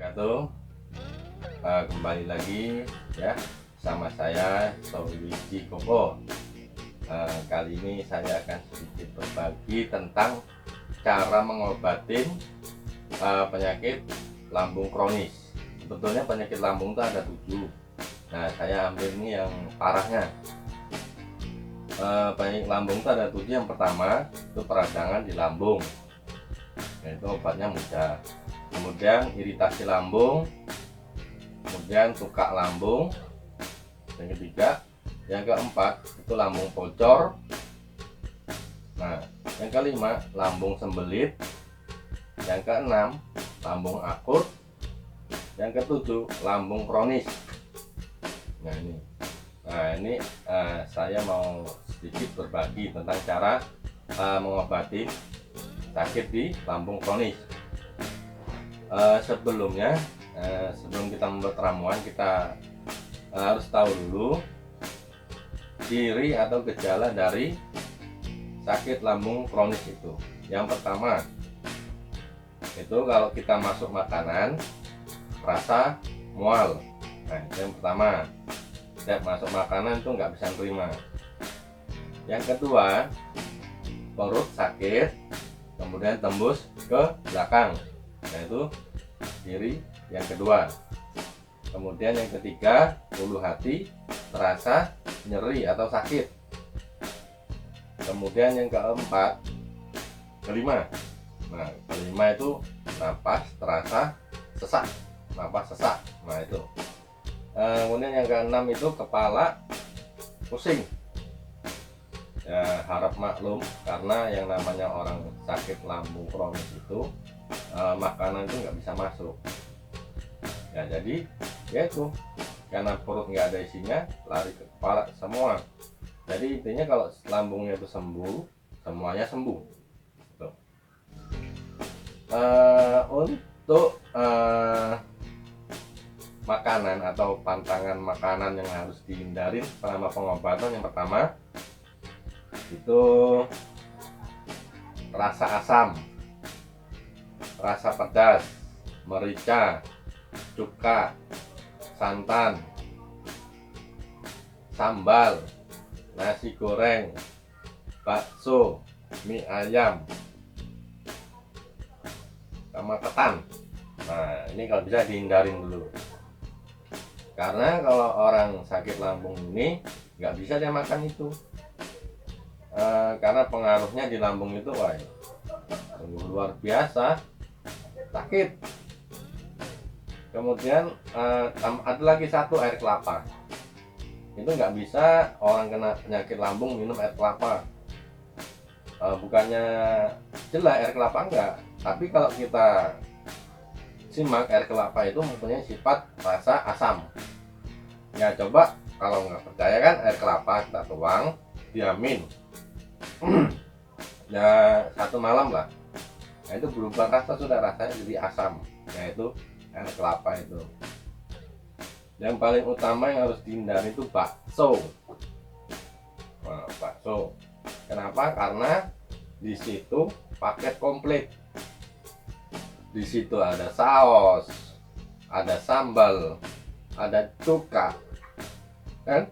wabarakatuh. Kembali lagi ya sama saya Sowiji Koko. Kali ini saya akan sedikit berbagi tentang cara mengobati penyakit lambung kronis. Sebetulnya penyakit lambung itu ada 7. Nah, saya ambil ini yang parahnya. Penyakit lambung itu ada 7. Yang pertama itu peradangan di lambung, yaitu obatnya mudah. Kemudian iritasi lambung, kemudian tukak lambung, yang ketiga. Yang keempat itu lambung bocor. Nah, yang kelima lambung sembelit. Yang keenam lambung akut. Yang ketujuh lambung kronis. Nah ini saya mau sedikit berbagi tentang cara mengobati sakit di lambung kronis. Sebelumnya sebelum kita membuat ramuan, kita harus tahu dulu ciri atau gejala dari sakit lambung kronis itu. Yang pertama itu kalau kita masuk makanan rasa mual. Nah, itu yang pertama. Setiap masuk makanan itu nggak bisa terima. Yang kedua, perut sakit kemudian tembus ke belakang. Nah, itu ciri yang kedua. Kemudian yang ketiga, ulu hati terasa nyeri atau sakit. Kemudian yang kelima. Nah, kelima itu napas terasa sesak, napas sesak. Nah, itu. Kemudian yang keenam itu kepala pusing. Ya, harap maklum karena yang namanya orang sakit lambung kronis itu makanan itu nggak bisa masuk. Ya, jadi ya itu karena perut nggak ada isinya, lari ke kepala semua. Jadi intinya kalau lambungnya itu sembuh, semuanya sembuh. Tuh. Untuk makanan atau pantangan makanan yang harus dihindari selama pengobatan, yang pertama itu rasa asam, rasa pedas, merica, cuka, santan, sambal, nasi goreng, bakso, mie ayam, sama ketan. Nah, ini kalau bisa dihindarin dulu, karena kalau orang sakit lambung ini nggak bisa dia makan itu, karena pengaruhnya di lambung itu luar biasa sakit. Kemudian ada lagi satu, air kelapa. Itu nggak bisa orang kena penyakit lambung minum air kelapa. Bukannya jelek air kelapa, enggak, tapi kalau kita simak, air kelapa itu mempunyai sifat rasa asam. Ya, coba kalau nggak percaya kan, air kelapa kita tuang, diamin ya 1 malam lah. Nah, itu berubah rasa, sudah rasanya jadi asam. Nah, itu air kelapa itu. Yang paling utama yang harus dihindari itu bakso. Nah, bakso. Kenapa? Karena di situ paket komplit. Di situ ada saus, ada sambal, ada cuka, kan?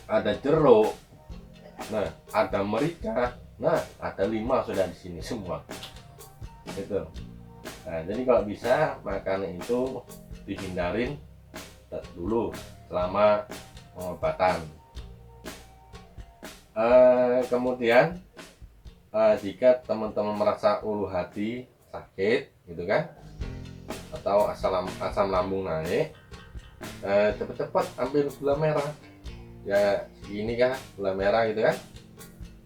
Ada jeruk. Nah, ada merica. Nah, ada 5 sudah di sini semua. Gitu. Nah, jadi kalau bisa makanan itu dihindarin dulu selama pengobatan. Kemudian jika teman-teman merasa ulu hati sakit gitu kan, atau asam lambung naik, cepet-cepet ambil gula merah. Ya segini kan gula merah gitu kan.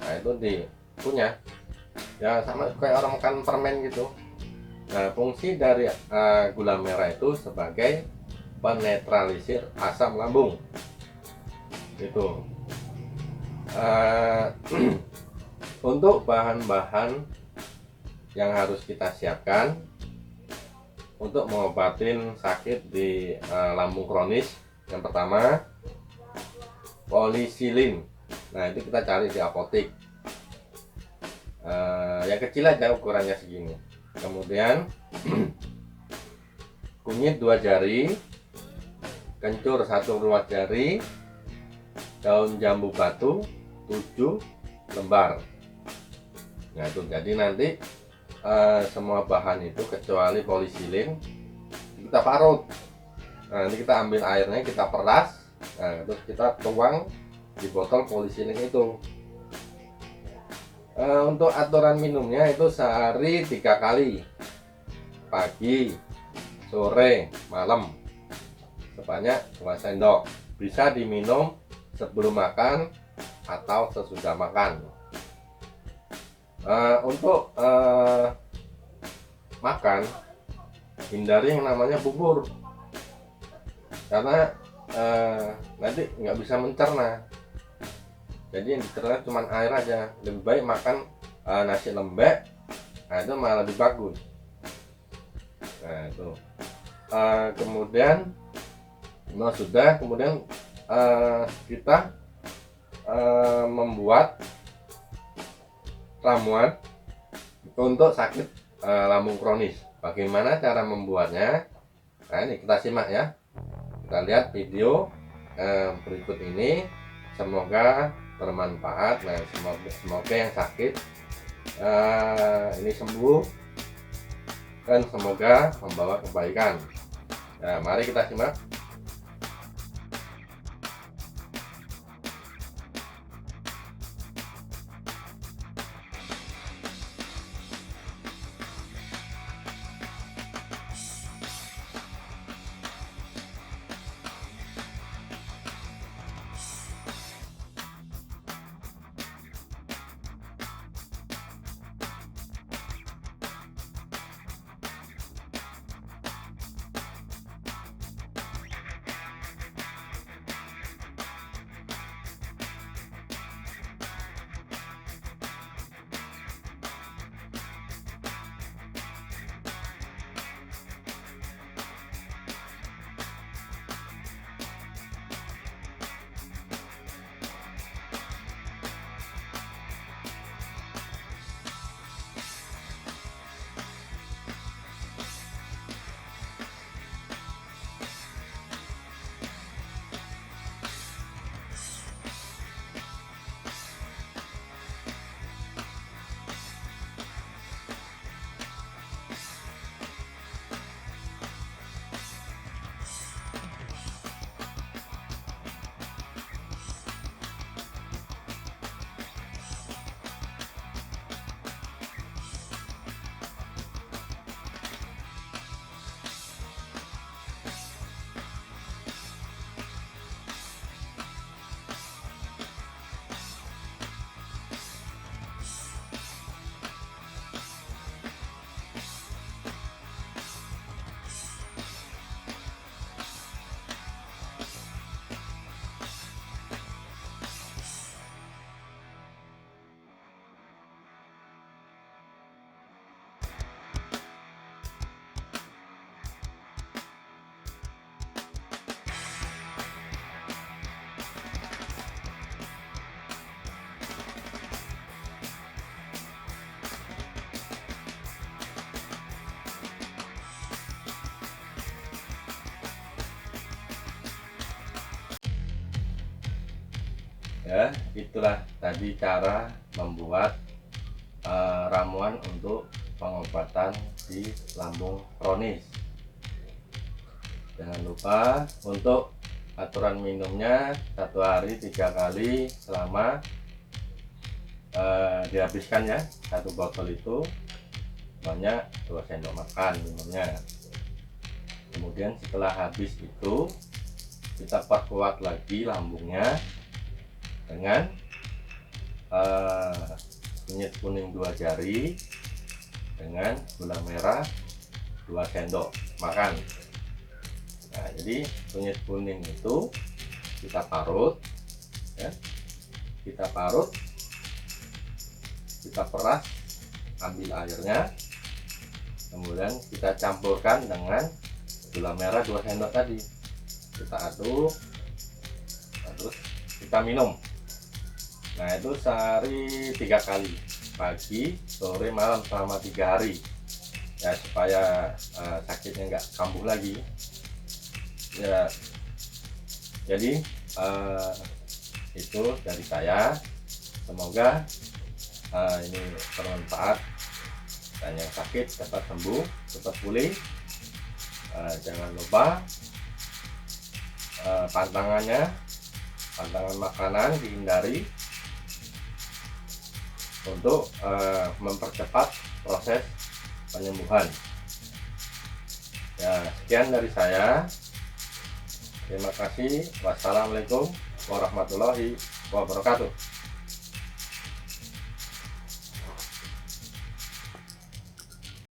Nah, itu punya ya sama kayak orang makan permen gitu. Nah, fungsi dari gula merah itu sebagai penetralisir asam lambung itu. Untuk bahan-bahan yang harus kita siapkan untuk mengobatin sakit di lambung kronis, yang pertama polisilin. Nah, itu kita cari di apotek. Yang kecil aja, ukurannya segini. Kemudian kunyit 2 jari, kencur 1 ruas jari, daun jambu batu 7 lembar. Nah itu jadi nanti semua bahan itu kecuali polisilin kita parut. Nah, nanti kita ambil airnya, kita peras, nah, terus kita tuang di botol polisilin itu. Untuk aturan minumnya itu sehari 3 kali, pagi, sore, malam, sebanyak 2 sendok. Bisa diminum sebelum makan atau sesudah makan. Untuk makan, hindari yang namanya bubur, karena nanti nggak bisa mencerna. Jadi yang dicerna cuma air aja. Lebih baik makan nasi lembek, nah itu malah lebih bagus. Nah itu kemudian sudah, kemudian kita membuat ramuan untuk sakit lambung kronis. Bagaimana cara membuatnya? Nah ini kita simak ya. Kita lihat video berikut ini. Semoga bermanfaat. Nah semoga yang sakit ini sembuh dan semoga membawa kebaikan. Nah mari kita simak. Ya, itulah tadi cara membuat ramuan untuk pengobatan di lambung kronis. Jangan lupa untuk aturan minumnya 1 hari 3 kali selama dihabiskan ya. 1 botol itu banyak 2 sendok makan minumnya. Kemudian setelah habis itu kita perkuat lagi lambungnya dengan kunyit kuning 2 jari dengan gula merah 2 sendok makan. Nah jadi kunyit kuning itu kita parut ya, kita peras, ambil airnya, kemudian kita campurkan dengan gula merah 2 sendok tadi, kita aduk, nah, terus kita minum. Nah itu sehari 3 kali, pagi, sore, malam selama 3 hari ya, supaya sakitnya nggak kambuh lagi ya. Jadi itu dari saya, semoga ini bermanfaat dan yang sakit dapat sembuh, cepat pulih. Jangan lupa pantangan makanan dihindari untuk mempercepat proses penyembuhan. Ya, sekian dari saya. Terima kasih. Wassalamualaikum warahmatullahi wabarakatuh.